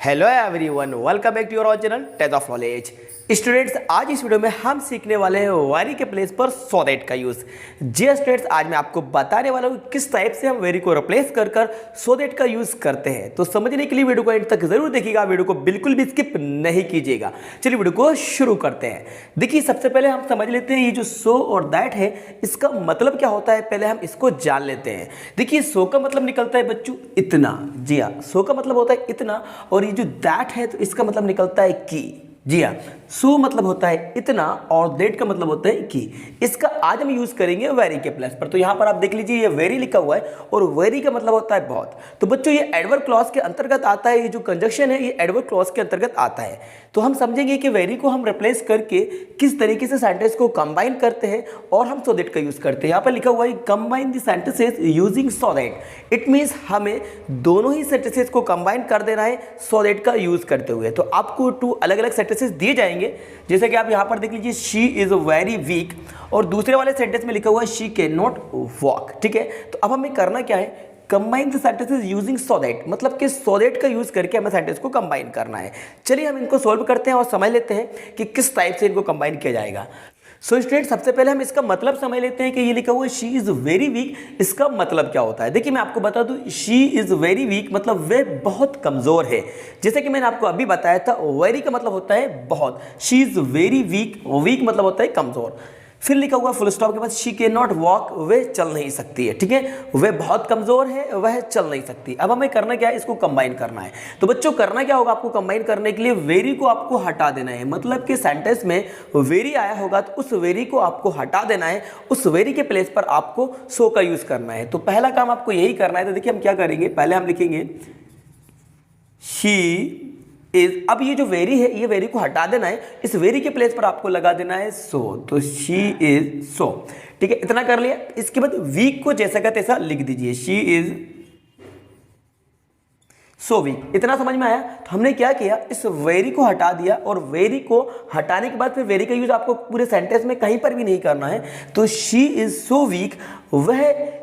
Hello everyone, welcome back to your channel Test of Knowledge. Students, आज इस video में हम सीखने वाले हैं वेरी के प्लेस पर सो दैट का यूज़। जी स्टूडेंट्स, आज मैं आपको बताने वाला हूँ किस टाइप से हम वेरी को रिप्लेस कर कर सो दैट का यूज़ करते हैं। तो समझने के लिए वीडियो को एंड तक जरूर देखिएगा, वीडियो को बिल्कुल भी स्किप नहीं कीजिएगा। चलिए वीडियो को शुरू करते हैं। देखिए, सबसे पहले हम समझ लेते हैं ये जो सो और दैट है इसका मतलब क्या होता है। पहले हम इसको जान लेते हैं। देखिए, सो का मतलब निकलता है बच्चों इतना। जी हाँ, सो का मतलब होता है इतना, और ये जो दैट है तो इसका मतलब निकलता है कि। जी हाँ, सो मतलब होता है इतना और दैट का मतलब होता है कि। इसका आज हम यूज करेंगे वेरी के प्लस पर। तो यहां पर आप देख लीजिए, ये वेरी लिखा हुआ है और वेरी का मतलब होता है बहुत। तो बच्चों, ये एडवर्ब क्लॉज के अंतर्गत आता है। ये जो कंजक्शन है ये एडवर्ब क्लॉज के अंतर्गत आता है। तो हम समझेंगे कि वेरी को हम रिप्लेस करके किस तरीके से सेंटेंस को कंबाइन करते हैं और हम सो दैट का यूज करते हैं। यहाँ पर लिखा हुआ है combine the sentences using so that. It means हमें दोनों ही सेंटेंसेस को कंबाइन कर देना है सो दैट का यूज करते हुए। तो आपको 2 अलग अलग सेंटेंसेस दिए जाएंगे, जैसे कि आप यहाँ पर देख लीजिए, शी इज वेरी वीक, और दूसरे वाले सेंटेंस में लिखा हुआ है शी कैन नॉट वॉक। ठीक है, तो अब हमें करना क्या है, combine the sentences using so that, मतलब कि सो दैट का यूज करके हमें सेंटेंस को कंबाइन करना है। चलिए हम इनको सोल्व करते हैं और समझ लेते हैं कि किस टाइप से इनको कंबाइन किया जाएगा। सो स्टूडेंट, सबसे पहले हम इसका मतलब समझ लेते हैं कि ये लिखा हुआ है शी इज वेरी वीक, इसका मतलब क्या होता है। देखिए, मैं आपको बता दूं, शी इज वेरी वीक मतलब वे बहुत कमजोर है। जैसे कि मैंने आपको अभी बताया था, वेरी का मतलब होता है बहुत। She is very weak, weak मतलब होता है कमजोर। फिर लिखा हुआ फुल स्टॉप के बाद शी कैन नॉट वॉक, वे चल नहीं सकती है। ठीक है, वे बहुत कमजोर है, वह चल नहीं सकती। अब हमें करना क्या है, इसको कंबाइन करना है। तो बच्चों, करना क्या होगा आपको कंबाइन करने के लिए, वेरी को आपको हटा देना है। मतलब कि सेंटेंस में वेरी आया होगा तो उस वेरी को आपको हटा देना है, उस वेरी के प्लेस पर आपको सो का यूज करना है। तो पहला काम आपको यही करना है। तो देखिए हम क्या करेंगे, पहले हम लिखेंगे शी इज। अब ये जो वेरी है, ये वेरी को हटा देना है, इस वेरी के प्लेस पर आपको लगा देना है सो। तो शी इज सो। ठीक है, इतना कर लिया। इसके बाद वीक को जैसा का तैसा लिख दीजिए, शी इज सो वीक। इतना समझ में आया। तो हमने क्या किया, इस वेरी को हटा दिया, और वेरी को हटाने के बाद फिर वेरी का यूज आपको पूरे सेंटेंस में कहीं पर भी नहीं करना है। तो शी इज सो वीक, वह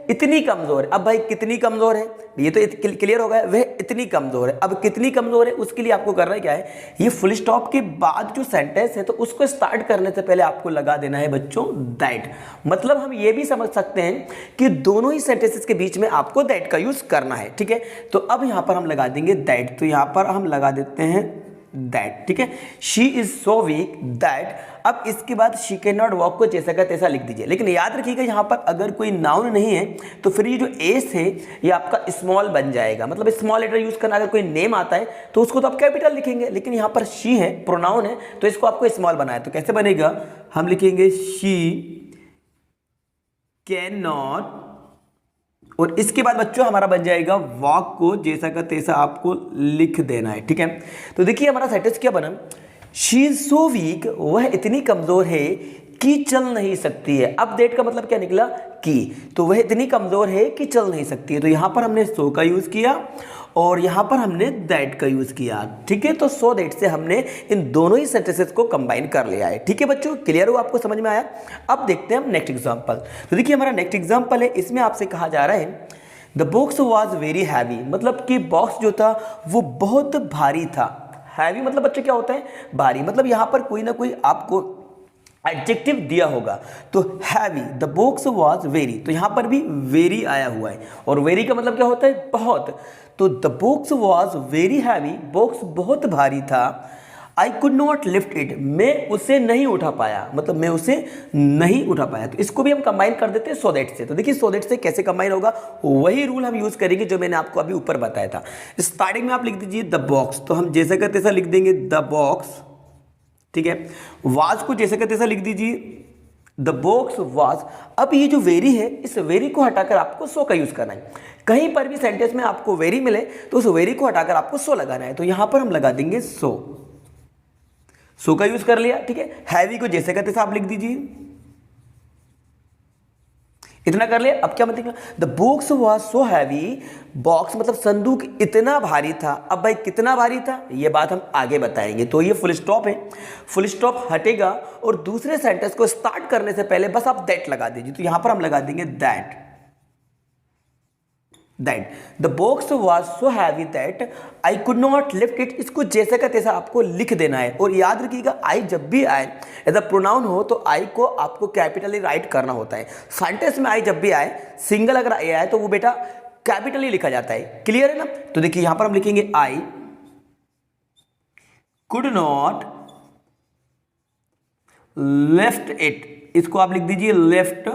इतनी कमजोर है। अब भाई कितनी कमजोर है, ये तो क्लियर हो गया, वह इतनी कमजोर है। अब कितनी कमजोर है, उसके लिए आपको करना क्या है, ये फुल स्टॉप के बाद जो सेंटेंस है तो उसको स्टार्ट करने से पहले आपको लगा देना है बच्चों दैट। मतलब हम ये भी समझ सकते हैं कि दोनों ही सेंटेंसेस के बीच में आपको दैट का यूज करना है। ठीक है, तो अब यहां पर हम लगा देंगे दैट। तो यहां पर हम लगा देते हैं दैट। ठीक है, she is so weak that. अब इसके बाद शी कैन नॉट वॉक को जैसा का तैसा लिख दीजिए। लेकिन याद रखिएगा, यहाँ पर अगर कोई नाउन नहीं है तो फिर ये जो एस है ये आपका स्मॉल बन जाएगा। मतलब स्मॉल लेटर यूज करना। अगर कोई नेम आता है तो उसको तो आप कैपिटल लिखेंगे, लेकिन यहाँ पर शी है, प्रोनाउन है, तो इसको आपको स्मॉल बनाए। तो कैसे बनेगा, हम लिखेंगे शी कैन नॉट, और इसके बाद बच्चों हमारा बन जाएगा वॉक को जैसा का तैसा आपको लिख देना है। ठीक है, तो देखिए हमारा सेंटेंस क्या बना, शी इज सो वीक, वह इतनी कमजोर है कि चल नहीं सकती है। अब दैट का मतलब क्या निकला, कि। तो वह इतनी कमजोर है कि चल नहीं सकती है। तो यहां पर हमने सो का यूज किया और यहां पर हमने दैट का यूज किया। ठीक है, तो सो दैट से हमने इन दोनों ही सेंटेंसेस को कंबाइन कर लिया है। ठीक है बच्चों, क्लियर हो, आपको समझ में आया। अब देखते हैं हम नेक्स्ट एग्जांपल। तो देखिए हमारा नेक्स्ट एग्जांपल है, इसमें आपसे कहा जा रहा है the box was very heavy, मतलब कि बॉक्स जो था वो बहुत भारी था। हैवी मतलब बच्चों क्या होता है, भारी। मतलब यहां पर कोई ना कोई आपको एडजेक्टिव दिया होगा। तो heavy, the box was very, तो यहां पर भी वेरी आया हुआ है, और वेरी का मतलब क्या होता है, बहुत। तो the box was very heavy, box बहुत भारी था। I could not lift it, मैं उसे नहीं उठा पाया, मतलब मैं उसे नहीं उठा पाया। तो इसको भी हम कंबाइन कर देते हैं सो दैट से। तो देखिए सो दैट से कैसे कंबाइन होगा, वही रूल हम यूज करेंगे जो मैंने आपको अभी ऊपर बताया था। स्टार्टिंग में आप लिख दीजिए द बॉक्स, तो हम जैसा का तैसा लिख देंगे द बॉक्स। ठीक है, वाज को जैसे का तैसा लिख दीजिए द बॉक्स वाज। अब ये जो वेरी है, इस वेरी को हटाकर आपको सो का यूज करना है। कहीं पर भी सेंटेंस में आपको वेरी मिले तो उस वेरी को हटाकर आपको सो लगाना है। तो यहां पर हम लगा देंगे सो, सो का यूज कर लिया। ठीक है, हैवी को जैसे का तैसा आप लिख दीजिए, इतना कर लिया। अब क्या मतलब, the box was so heavy, box मतलब संदूक इतना भारी था। अब भाई कितना भारी था, ये बात हम आगे बताएंगे। तो ये फुल स्टॉप है, फुल स्टॉप हटेगा और दूसरे सेंटेंस को स्टार्ट करने से पहले बस आप दैट लगा दीजिए। तो यहां पर हम लगा देंगे that. That the box was so heavy that I could not lift it. इसको जैसा का तैसा आपको लिख देना है। और याद रखिएगा आई जब भी आए एज अ प्रोनाउन हो तो आई को आपको कैपिटली राइट करना होता है। सेंटेंस में आई जब भी आए, सिंगल अगर आई आए तो वो बेटा कैपिटली लिखा जाता है। क्लियर है ना? तो देखिए यहां पर हम लिखेंगे I could not lift it, इसको आप लिख दीजिए लिफ्ट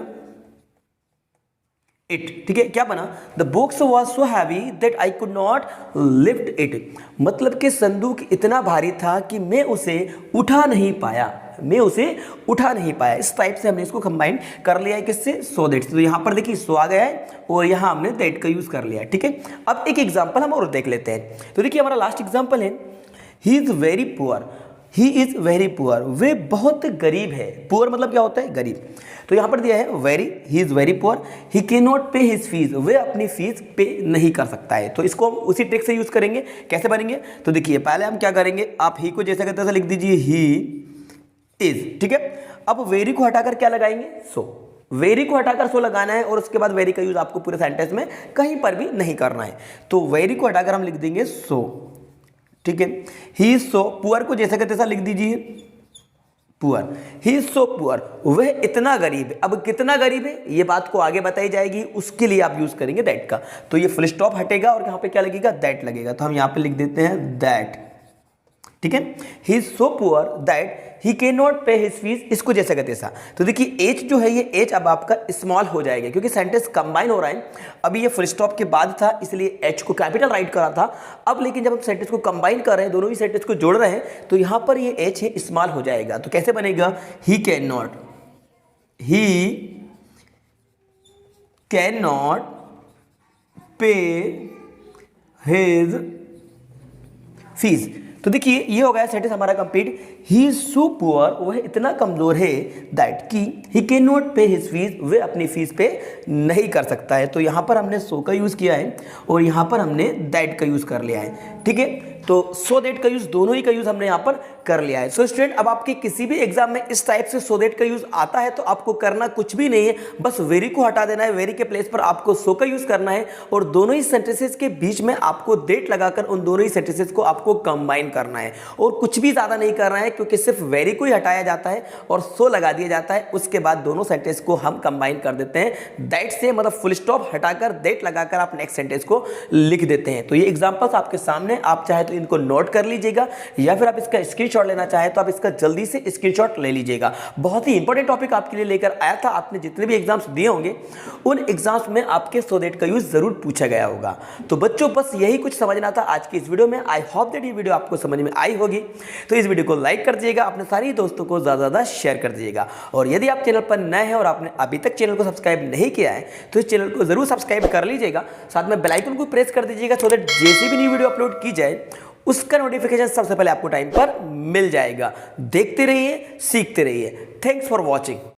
इट। ठीक है, क्या बना? The box was so heavy that I could not lift it, मतलब कि संदूक इतना भारी था कि मैं उसे उठा नहीं पाया, मैं उसे उठा नहीं पाया। इस टाइप से हमने इसको कंबाइन कर लिया है किससे? So that. तो यहां पर देखिए सो आ गया है और यहां हमने दैट का यूज कर लिया है। ठीक है, अब एक एग्जांपल हम और देख लेते हैं। तो देखिए हमारा लास्ट एग्जांपल है, he is very poor, he is very poor, वे बहुत गरीब है। पुअर मतलब क्या होता है? गरीब। तो यहां पर दिया है very, he is very poor, he can not पे हिज फीस, वे अपनी फीस पे नहीं कर सकता है। तो इसको हम उसी ट्रिक से यूज करेंगे। कैसे बनेंगे? तो देखिए पहले हम क्या करेंगे, आप ही को जैसा कहते हैं लिख दीजिए ही इज। ठीक है, अब वेरी को हटाकर क्या लगाएंगे? सो। वेरी को हटाकर सो लगाना है और उसके बाद वेरी का यूज आपको पूरे सेंटेंस में कहीं पर भी नहीं करना है। तो वेरी को हटाकर हम लिख देंगे सो। ठीक है, ही इज सो पुअर को जैसा कहते लिख दीजिए poor, he is so poor, वह इतना गरीब है। अब कितना गरीब है ये बात को आगे बताई जाएगी, उसके लिए आप यूज करेंगे दैट का। तो ये फुल स्टॉप हटेगा और यहाँ पे क्या लगेगा? दैट लगेगा। तो हम यहाँ पे लिख देते हैं दैट। ठीक है, he is so poor that he can not पे हिज फीस, इसको जैसा कहते हैं। तो देखिए एच जो है ये एच अब आपका स्मॉल हो जाएगा क्योंकि सेंटेंस कंबाइन हो रहा है। अभी ये फुल स्टॉप के बाद था इसलिए एच को कैपिटल राइट करा था। अब लेकिन जब हम सेंटेंस को कंबाइन कर रहे हैं, दोनों ही सेंटेंस को जोड़ रहे हैं, तो यहां पर ये एच है स्मॉल हो जाएगा। तो कैसे बनेगा? He can not, he can not पे हिज फीस। तो देखिए ये हो गया सेंटेंस हमारा complete. He is so poor, वह इतना कमजोर है दैट कि ही कैन नॉट पे हिज फीस, वे अपनी फीस पे नहीं कर सकता है। तो यहां पर हमने सो का यूज किया है और यहां पर हमने दैट का यूज कर लिया है। ठीक है, तो सो दैट का यूज, दोनों ही का यूज हमने यहां पर कर लिया है। सो स्टूडेंट अब आपके किसी भी एग्जाम में इस टाइप से सो दैट का यूज आता है तो आपको करना कुछ भी नहीं है, बस वेरी को हटा देना है, वेरी के प्लेस पर आपको सो का यूज करना है और दोनों ही सेंटेंसेस के बीच में आपको दैट लगाकर उन दोनों ही सेंटेंसेस को आपको कंबाइन करना है और कुछ भी ज्यादा नहीं करना है क्योंकि सिर्फ वेरी को ही हटाया जाता है और सो लगा दिया जाता है। उसके बाद दोनों सेंटेंस को हम कंबाइन कर देते हैं दैट से, मतलब फुल स्टॉप हटाकर दैट लगाकर आप नेक्स्ट सेंटेंस को लिख देते हैं। तो ये एग्जांपल्स आपके सामने, आप चाहे तो इनको नोट कर लीजिएगा या फिर आप इसका स्क्रीनशॉट लेना चाहे तो आप इसका जल्दी से स्क्रीनशॉट ले लीजिएगा। बहुत ही इंपॉर्टेंट टॉपिक आपके लिए लेकर आया था। आपने जितने भी एग्जाम्स दिए होंगे उन एग्जाम्स में आपके सो दैट का यूज जरूर पूछा गया होगा। तो बच्चों बस यही कुछ समझना था आज की इस वीडियो में। आई होप दैट ये वीडियो आपको समझ में आई होगी। तो इस वीडियो को लाइक कर दीजिएगा, अपने सारे दोस्तों को ज्यादा शेयर कर दीजिएगा और यदि आप चैनल पर नए हैं और आपने अभी तक चैनल को सब्सक्राइब नहीं किया है तो इस चैनल को जरूर सब्सक्राइब कर लीजिएगा, साथ में बेल आइकन को प्रेस कर दीजिएगा सो दैट जैसे भी न्यू वीडियो अपलोड की जाए उसका नोटिफिकेशन सबसे पहले आपको टाइम पर मिल जाएगा। देखते रहिए, सीखते रहिए। Thanks for watching.